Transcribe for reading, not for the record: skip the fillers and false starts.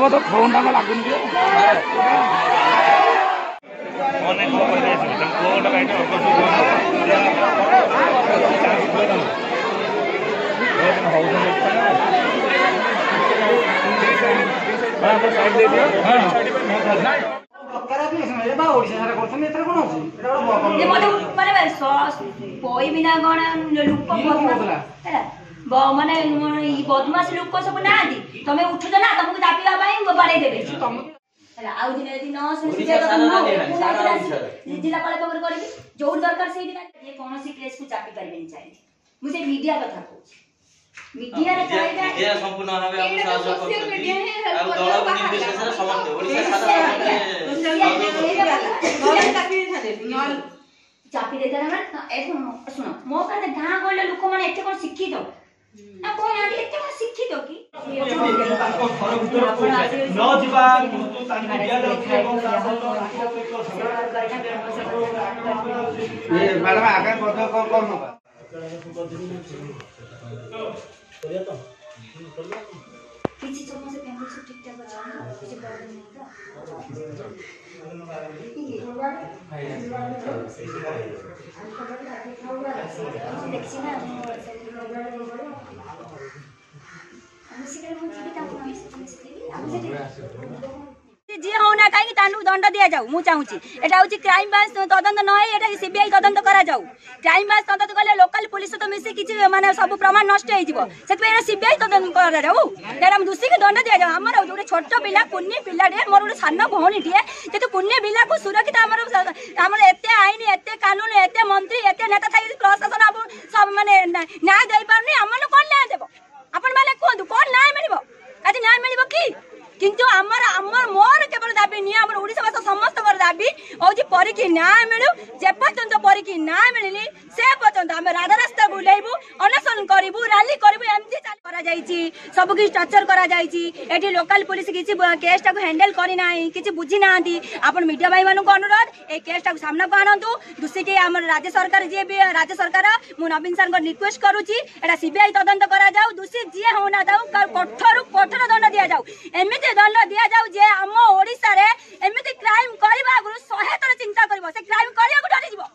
तो फोन टांग लागुन के ऑनलाइन को पहिले को लगाइ त हां तो साइड दे दियो हां करा भी इसमें बा ओडिसा सारा करछन एतर कोन अछि एटा बड़ ये माने सॉस कोई बिना कोन लुक पकला हैला माने बदमाश लोक सब ना दी तमे उठुत ना तुमको दापिया पाई बाड़े देबे तुम हैला आउ दिन यदि न सुनि जे जिला पाले खबर करी जो दरकार से दिन ये कोनोसी केस को चापी करबेनी चाहिए मुझे मीडिया कथा कहू मीडिया रे चाहिए ये संपूर्ण भाबे हम सहयोग करछी आ दल निर्देशन समस्त ओडिसा सारा चापी दे देना सुनो मो कहते गाँ गले लोक मैंने एत कौन शिक्षित ना कौन आंटी एत कौन शिक्षित की मैडम आगे कौन होगा किसी चोर से फैमिली से ठीक ठाक अच्छा किसी प्रॉब्लम नहीं था देखिए ना जी हो ना कहीं दंड दि जाऊ मु चाहूँगी एटा हूँ क्राइम ब्रांच तदंत न सीबीआई तदंत करा जाऊ क्राइम ब्रांच तदंत कले लोकल पुलिस तो मिसी किसी माने सब प्रमाण नष्ट हो सीबीआई तदंत करा जाऊ हम दूसरी के दंड दि जाऊ आमर गोटे छोट पिला कुन्नी पिलाटे मोर गोटे सान भौणीटे कितु कुन्नी पिला को सुरक्षित आमर एत आईन एत कानून एत मंत्री एत नेता थी प्रशासन सब माने न्याय दे पारनी आम कौन न्याय देव आपण मैंने कहतु कौन न्याय मिल आज न्याय मिल कि किंतु आमर आमर मोर केवल दाबी नहीं आमर ओडिसा भाषा समस्त दाबी होची परीकी न्याय मिलू जे पर्यंत परीकी न्याय मिलनी से पर्यंत आम राधा रास्ता बुलेबू अनशन करूँ रैली करूँ एमती करा सब किसी टर्चर करा एटी लोकल पुलिस किसी केस टाक हैंडल करना किसी बुझी ना आप मीडिया भाई मानक अनुरोध ए केस टाक सामना को आनतु दूसरी के आम राज्य सरकार जी भी राज्य सरकार मु नवीन सर रिक्वेस्ट करुच्ची एटा सीबीआई तदंत करा जाऊ दूसरी जी होना जाऊ कठोर कठोर दंड दि जाऊ एमती दंड दि जाऊ जे आम ओडिसा रे एमती क्राइम करबा आगु 100 थर चिंता करबो से क्राइम करिया को डरी जीवो।